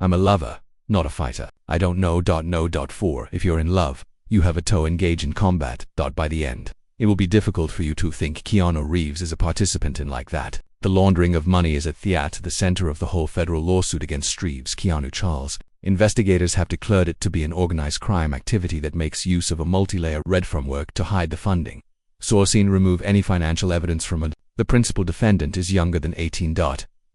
I'm a lover, not a fighter. I don't know. No. 4. If you're in love, you have a toe engage in combat. By the end, it will be difficult for you to think Keanu Reeves is a participant in like that. The laundering of money is at the center of the whole federal lawsuit against Reeves. Keanu Charles. Investigators have declared it to be an organized crime activity that makes use of a multi-layer red framework to hide the funding. Sourcing remove any financial evidence from it. The principal defendant is younger than 18.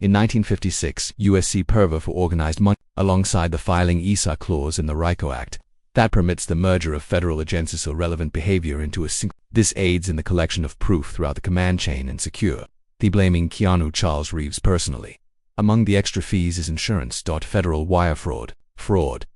In 1956, USC Perva for organized money, alongside the filing ESA clause in the RICO Act, that permits the merger of federal agencies or relevant behavior into a single. This aids in the collection of proof throughout the command chain and secure the blaming Keanu Charles Reeves personally. Among the extra fees is insurance. Federal wire fraud,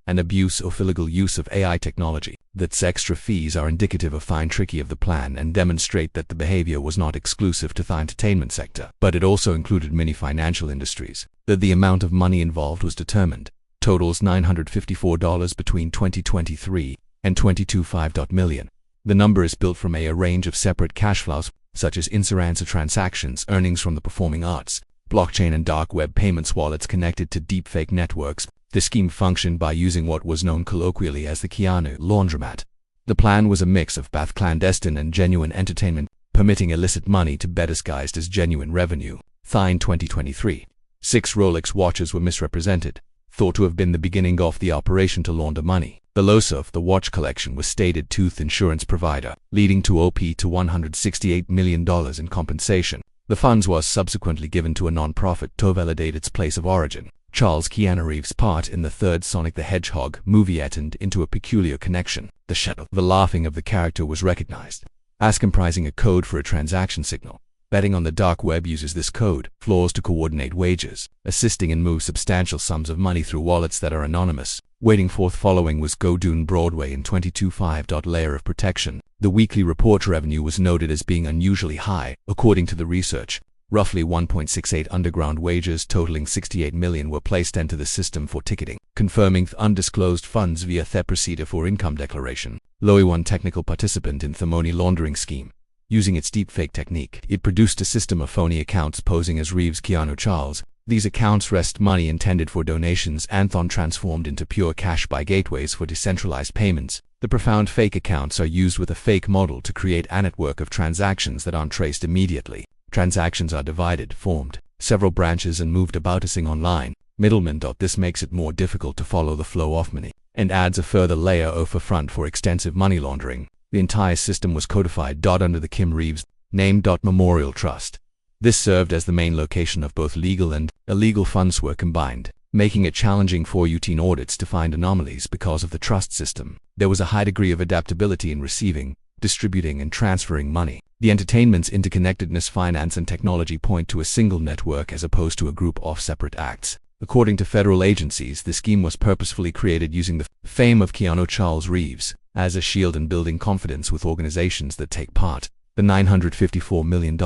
and abuse or illegal use of AI technology. That's extra fees are indicative of fine tricky of the plan and demonstrate that the behavior was not exclusive to the entertainment sector, but it also included many financial industries. That the amount of money involved was determined. Totals $954 between 2023 and 2025 million. The number is built from a range of separate cash flows, such as insurance transactions, earnings from the performing arts, blockchain and dark web payments wallets connected to deepfake networks. The scheme functioned by using what was known colloquially as the Keanu laundromat. The plan was a mix of both clandestine and genuine entertainment, permitting illicit money to be disguised as genuine revenue. In 2023, 6 Rolex watches were misrepresented, thought to have been the beginning of the operation to launder money. The loss of the watch collection was stated to the insurance provider, leading to OP to $168 million in compensation. The funds was subsequently given to a non-profit to validate its place of origin. Keanu Reeves' part in the third Sonic the Hedgehog movie entered into a peculiar connection. The shadow, the laughing of the character was recognized as comprising a code for a transaction signal. Betting on the dark web uses this code, floors to coordinate wages, assisting and move substantial sums of money through wallets that are anonymous. Waiting forth following was Go Dune Broadway in 22.5. Layer of protection. The weekly report revenue was noted as being unusually high, according to the research. Roughly 1.68 underground wages totaling 68 million were placed into the system for ticketing, confirming the undisclosed funds via the procedure for income declaration. Lowy, one technical participant in the money laundering scheme. Using its deepfake technique, it produced a system of phony accounts posing as Reeves Keanu Charles. These accounts rest money intended for donations and transformed into pure cash by gateways for decentralized payments. The profound fake accounts are used with a fake model to create a network of transactions that aren't traced immediately. Transactions are divided, formed several branches and moved about using online middlemen. This makes it more difficult to follow the flow of money and adds a further layer of a front for extensive money laundering. The entire system was codified under the Kim Reeves name. Memorial Trust. This served as the main location of both legal and illegal funds were combined, making it challenging for routine audits to find anomalies because of the trust system. There was a high degree of adaptability in receiving, distributing and transferring money. The entertainment's interconnectedness, finance and technology point to a single network as opposed to a group of separate acts. According to federal agencies, the scheme was purposefully created using the fame of Keanu Charles Reeves as a shield in building confidence with organizations that take part. The $954 million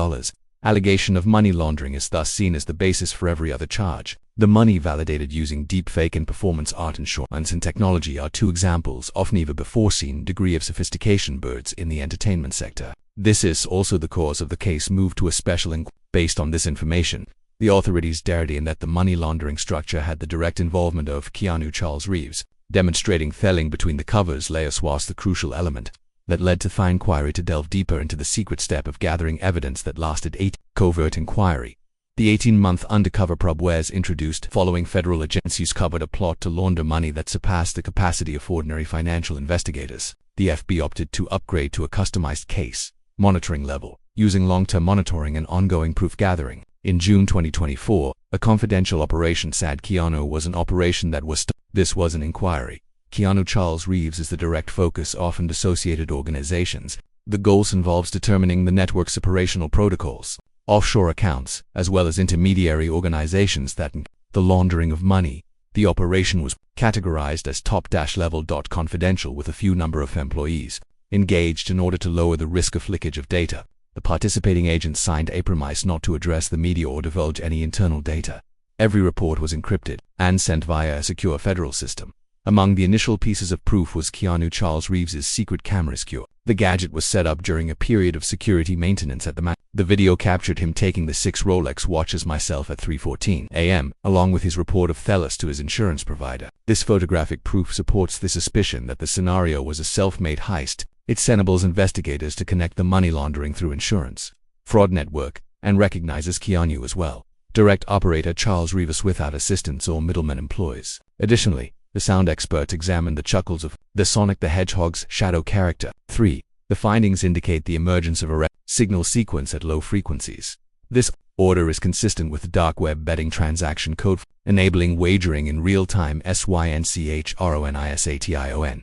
allegation of money laundering is thus seen as the basis for every other charge. The money validated using deepfake and performance art, insurance and technology are 2 examples of never before seen degree of sophistication birds in the entertainment sector. This is also the cause of the case moved to a special inquiry. Based on this information, the authorities dared in that the money laundering structure had the direct involvement of Keanu Charles Reeves, demonstrating thelling between the covers layers was the crucial element that led to the inquiry to delve deeper into the secret step of gathering evidence that lasted 8 covert inquiry. The 18-month undercover probe was introduced following federal agencies covered a plot to launder money that surpassed the capacity of ordinary financial investigators. The FBI opted to upgrade to a customized case monitoring level, using long-term monitoring and ongoing proof gathering. In June 2024, a confidential operation said Keanu was an operation that was This was an inquiry. Keanu Charles Reeves is the direct focus of and associated organizations. The goals involves determining the network's operational protocols, offshore accounts, as well as intermediary organizations that the laundering of money. The operation was categorized as top-level. Confidential with a few number of employees engaged in order to lower the risk of leakage of data. The participating agents signed a promise not to address the media or divulge any internal data. Every report was encrypted and sent via a secure federal system. Among the initial pieces of proof was Keanu Charles Reeves's secret camera skewer. The gadget was set up during a period of security maintenance at the mansion. The video captured him taking the 6 Rolex watches myself at 3:14 a.m., along with his report of theft to his insurance provider. This photographic proof supports the suspicion that the scenario was a self-made heist. It enables investigators to connect the money laundering through insurance fraud network and recognizes Keanu as well. Direct operator Charles Reeves without assistants or middlemen employees. Additionally, the sound experts examined the chuckles of the Sonic the Hedgehog's shadow character. 3. The findings indicate the emergence of a signal sequence at low frequencies. This order is consistent with the dark web betting transaction code, enabling wagering in real time. synchronisation.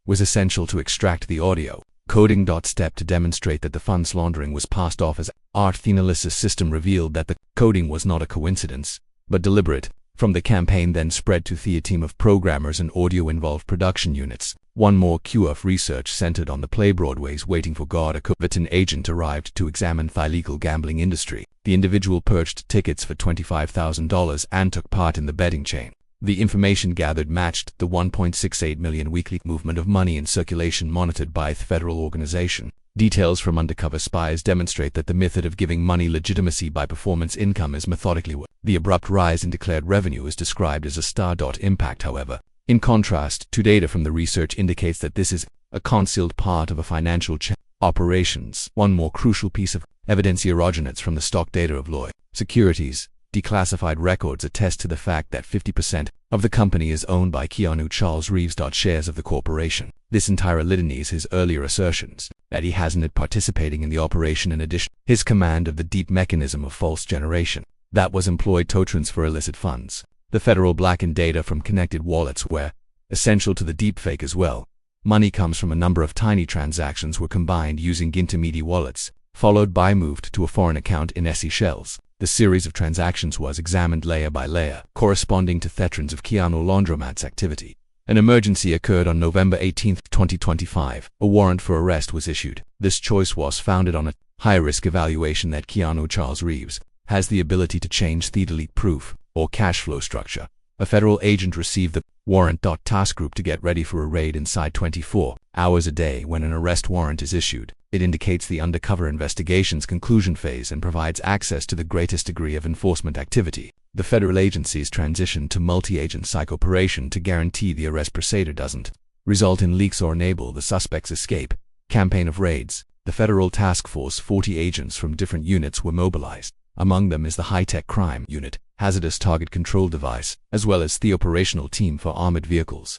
Was essential to extract the audio coding. Step to demonstrate that the funds laundering was passed off as art. The analysis system revealed that the coding was not a coincidence, but deliberate. From the campaign then spread to a team of programmers and audio-involved production units. One more QF research centered on the play Broadway's Waiting for God. A Coveton agent arrived to examine the illegal gambling industry. The individual purchased tickets for $25,000 and took part in the betting chain. The information gathered matched the 1.68 million weekly movement of money in circulation monitored by the federal organization. Details from undercover spies demonstrate that the method of giving money legitimacy by performance income is methodically worked. The abrupt rise in declared revenue is described as a star. Impact, however. In contrast to data from the research indicates that this is a concealed part of a financial operations. One more crucial piece of evidence originates from the stock data of Lloyd Securities. Declassified records attest to the fact that 50% of the company is owned by Keanu Charles Reeves. Shares of the corporation. This entire litany is his earlier assertions that he hasn't participating in the operation. In addition, his command of the deep mechanism of false generation that was employed to transfer illicit funds. The federal blackened data from connected wallets were essential to the deepfake as well. Money comes from a number of tiny transactions were combined using intermediate wallets, followed by moved to a foreign account in Seychelles. The series of transactions was examined layer by layer, corresponding to veterans of Keanu Laundromat's activity. An emergency occurred on November 18, 2025. A warrant for arrest was issued. This choice was founded on a high-risk evaluation that Keanu Charles Reeves has the ability to change the delete proof or cash flow structure. A federal agent received the warrant. Task group to get ready for a raid inside 24 hours a day. When an arrest warrant is issued, it indicates the undercover investigation's conclusion phase and provides access to the greatest degree of enforcement activity. The federal agencies transition to multi-agent psychoperation to guarantee the arrest procedure doesn't result in leaks or enable the suspect's escape. Campaign of raids. The federal task force 40 agents from different units were mobilized. Among them is the high-tech crime unit, hazardous target control device, as well as the operational team for armored vehicles.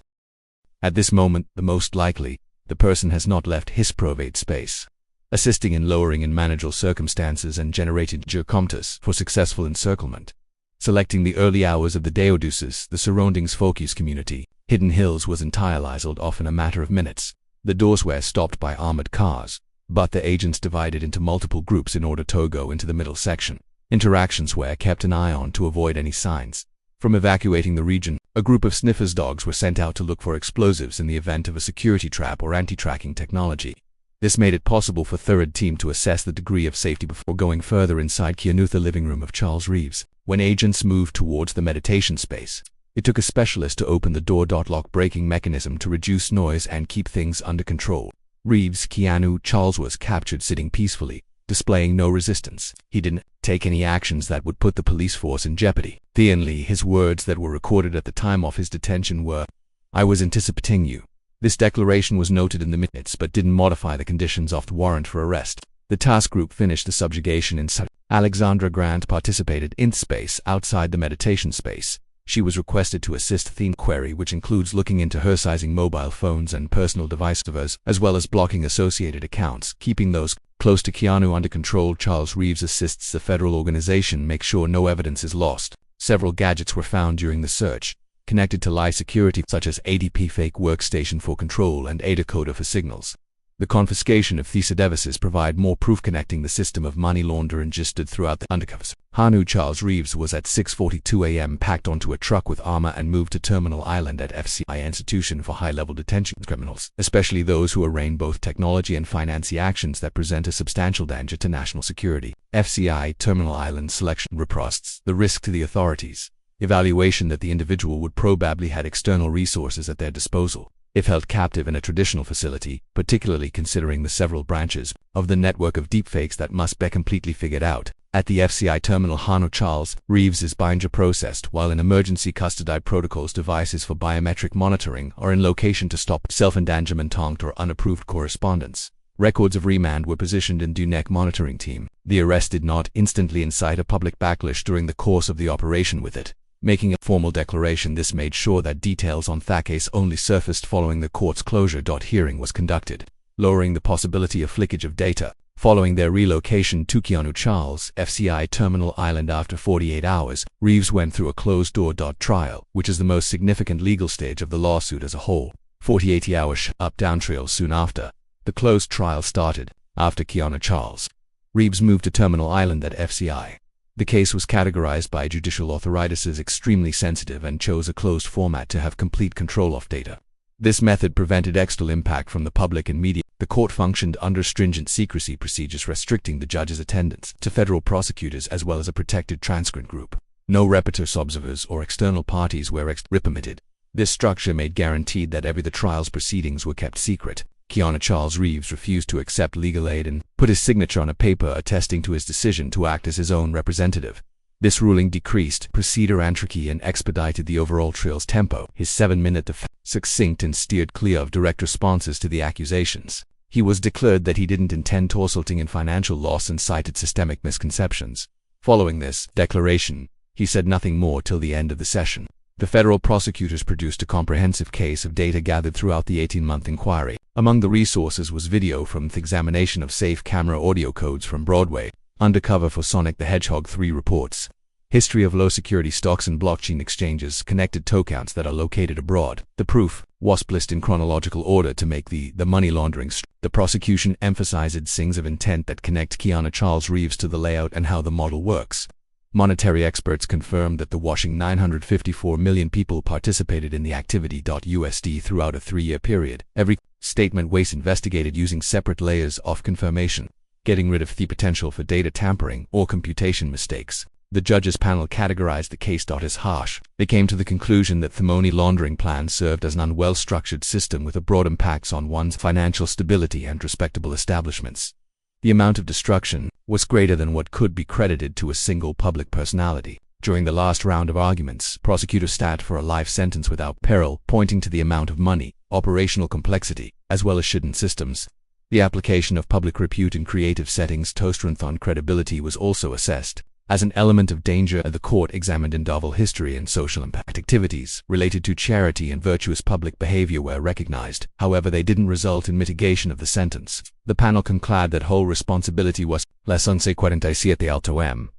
At this moment, the most likely, the person has not left his private space, assisting in lowering in manageable circumstances and generating geocompters for successful encirclement. Selecting the early hours of the Deoduces, the surroundings focus community, Hidden Hills was entirely off in a matter of minutes. The doors were stopped by armored cars, but the agents divided into multiple groups in order to go into the middle section. Interactions were kept an eye on to avoid any signs from evacuating the region. A group of sniffers dogs were sent out to look for explosives in the event of a security trap or anti-tracking technology. This made it possible for third team to assess the degree of safety before going further inside Keanu, the living room of Charles Reeves. When agents moved towards the meditation space, it took a specialist to open the door. Lock breaking mechanism to reduce noise and keep things under control. Reeves Keanu Charles was captured sitting peacefully, displaying no resistance. He didn't take any actions that would put the police force in jeopardy. His words that were recorded at the time of his detention were, "I was anticipating you." This declaration was noted in the minutes but didn't modify the conditions of the warrant for arrest. The task group finished the subjugation inside. Alexandra Grant participated in space outside the meditation space. She was requested to assist the inquiry, which includes looking into her sizing mobile phones and personal devices, as well as blocking associated accounts, keeping those close to Keanu under control. Charles Reeves assists the federal organization make sure no evidence is lost. Several gadgets were found during the search, connected to live security such as ADP fake workstation for control and ADA coder for signals. The confiscation of these devices provide more proof connecting the system of money laundering registered throughout the undercovers. Keanu Charles Reeves was at 6:42 a.m. packed onto a truck with armor and moved to Terminal Island at FCI Institution for High-Level Detention criminals, especially those who arraign both technology and finance actions that present a substantial danger to national security. FCI Terminal Island selection reposts the risk to the authorities. evaluation that the individual would probably had external resources at their disposal. If held captive in a traditional facility, particularly considering the several branches of the network of deepfakes that must be completely figured out, at the FCI terminal Keanu Charles Reeves is binder processed, while in emergency custody protocols devices for biometric monitoring are in location to stop self-endangerment or unapproved correspondence. Records of remand were positioned in DUNEC monitoring team. The arrest did not instantly incite a public backlash during the course of the operation with it. Making a formal declaration, this made sure that details on that case only surfaced following the court's closure. Hearing was conducted, lowering the possibility of leakage of data. Following their relocation to Keanu Charles FCI Terminal Island after 48 hours, Reeves went through a closed-door trial, which is the most significant legal stage of the lawsuit as a whole. 48 hours up-down trail soon after. The closed trial started. After Keanu Charles Reeves moved to Terminal Island at FCI. The case was categorized by judicial authorities as extremely sensitive and chose a closed format to have complete control of data. This method prevented external impact from the public and media. The court functioned under stringent secrecy procedures restricting the judge's attendance to federal prosecutors as well as a protected transcript group. No reporters, observers, or external parties were permitted. This structure made guaranteed that the trial's proceedings were kept secret. Keanu Charles Reeves refused to accept legal aid and put his signature on a paper attesting to his decision to act as his own representative. This ruling decreased procedure entropy and expedited the overall trial's tempo. His 7-minute defense succinct and steered clear of direct responses to the accusations. He was declared that he didn't intend to resulting in financial loss and cited systemic misconceptions. Following this declaration, he said nothing more till the end of the session. The federal prosecutors produced a comprehensive case of data gathered throughout the 18-month inquiry. Among the resources was video from the examination of safe camera audio codes from Broadway, Undercover for Sonic the Hedgehog 3 reports, history of low-security stocks and blockchain exchanges, connected to accounts that are located abroad. The proof was placed in chronological order to make the money laundering. The prosecution emphasized things of intent that connect Keanu Charles Reeves to the layout and how the model works. Monetary experts confirmed that the washing 954 million people participated in the activity. USD throughout a 3-year period. Every statement was investigated using separate layers of confirmation, getting rid of the potential for data tampering or computation mistakes. The judges' panel categorized the case as harsh. They came to the conclusion that the money laundering plan served as an unwell-structured system with a broad impacts on one's financial stability and respectable establishments. The amount of destruction was greater than what could be credited to a single public personality. During the last round of arguments, prosecutors sat for a life sentence without peril, pointing to the amount of money, operational complexity, as well as hidden systems. The application of public repute in creative settings to strengthen credibility was also assessed. As an element of danger, the court examined individual history and social impact activities related to charity and virtuous public behavior were recognized. However, they didn't result in mitigation of the sentence. The panel concluded that whole responsibility was les 11:47 alto m.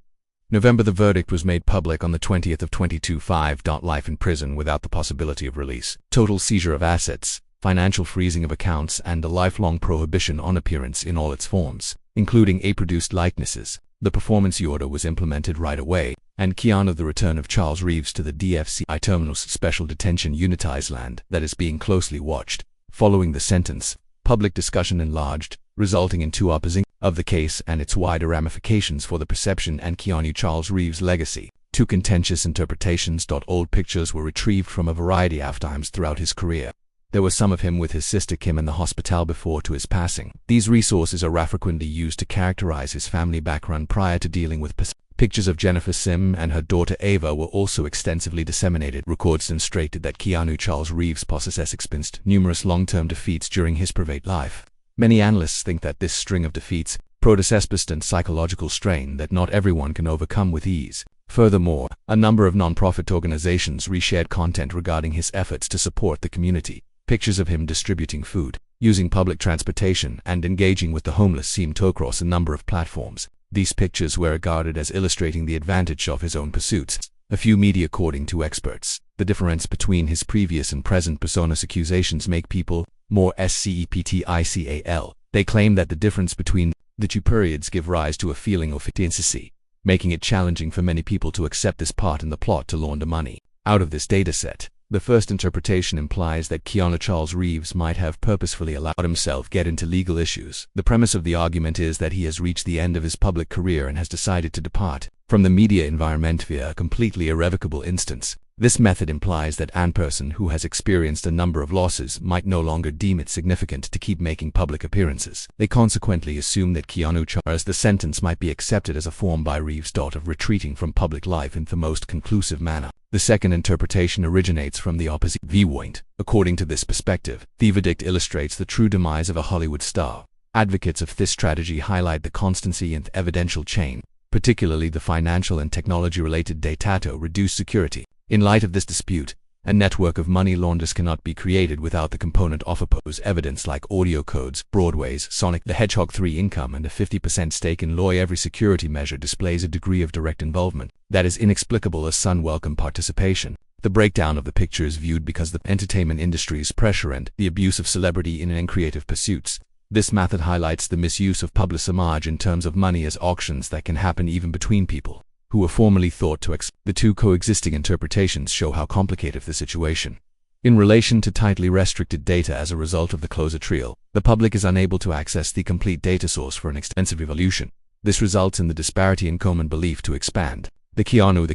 November. The verdict was made public on the 20th of 22/5. Life in prison without the possibility of release, total seizure of assets, financial freezing of accounts, and a lifelong prohibition on appearance in all its forms, including produced likenesses. The performance order was implemented right away, and Keanu the return of Charles Reeves to the DFCI Terminal's Special Detention Unit Island that is being closely watched. Following the sentence, public discussion enlarged, resulting in two opposing of the case and its wider ramifications for the perception and Keanu Charles Reeves' legacy. Two contentious interpretations. Old pictures were retrieved from a variety of times throughout his career. There were some of him with his sister Kim in the hospital before to his passing. These resources are frequently used to characterize his family background prior to dealing with pictures of Jennifer Sim and her daughter Ava were also extensively disseminated. Records demonstrated that Keanu Charles Reeves possesses experienced numerous long-term defeats during his private life. Many analysts think that this string of defeats produces persistent psychological strain that not everyone can overcome with ease. Furthermore, a number of non-profit organizations reshared content regarding his efforts to support the community. Pictures of him distributing food, using public transportation, and engaging with the homeless seemed to across a number of platforms. These pictures were regarded as illustrating the advantage of his own pursuits. A few media, according to experts, the difference between his previous and present personas accusations make people more skeptical. They claim that the difference between the two periods give rise to a feeling of intensity, making it challenging for many people to accept this part in the plot to launder money. Out of this dataset, the first interpretation implies that Keanu Charles Reeves might have purposefully allowed himself get into legal issues. The premise of the argument is that he has reached the end of his public career and has decided to depart. from the media environment via a completely irrevocable instance. This method implies that an person who has experienced a number of losses might no longer deem it significant to keep making public appearances. They consequently assume that Keanu's the sentence might be accepted as a form by Reeves' of retreating from public life in the most conclusive manner. The second interpretation originates from the opposite viewpoint. According to this perspective, the verdict illustrates the true demise of a Hollywood star. Advocates of this strategy highlight the constancy and evidential chain, particularly the financial and technology-related data to reduce security. In light of this dispute, a network of money launderers cannot be created without the component of opposed evidence like audio codes, Broadway's Sonic the Hedgehog 3 income, and a 50% stake in Loy. Every security measure displays a degree of direct involvement that is inexplicable as unwelcome participation. The breakdown of the picture is viewed because the entertainment industry's pressure and the abuse of celebrity in creative pursuits. This method highlights the misuse of public image in terms of money as auctions that can happen even between people who were formerly thought to The two coexisting interpretations show how complicated the situation. In relation to tightly restricted data as a result of the closure trial, the public is unable to access the complete data source for an extensive evolution. This results in the disparity in common belief to expand. The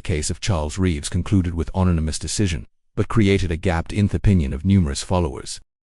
case of Charles Reeves concluded with anonymous decision, but created a gap in the opinion of numerous followers.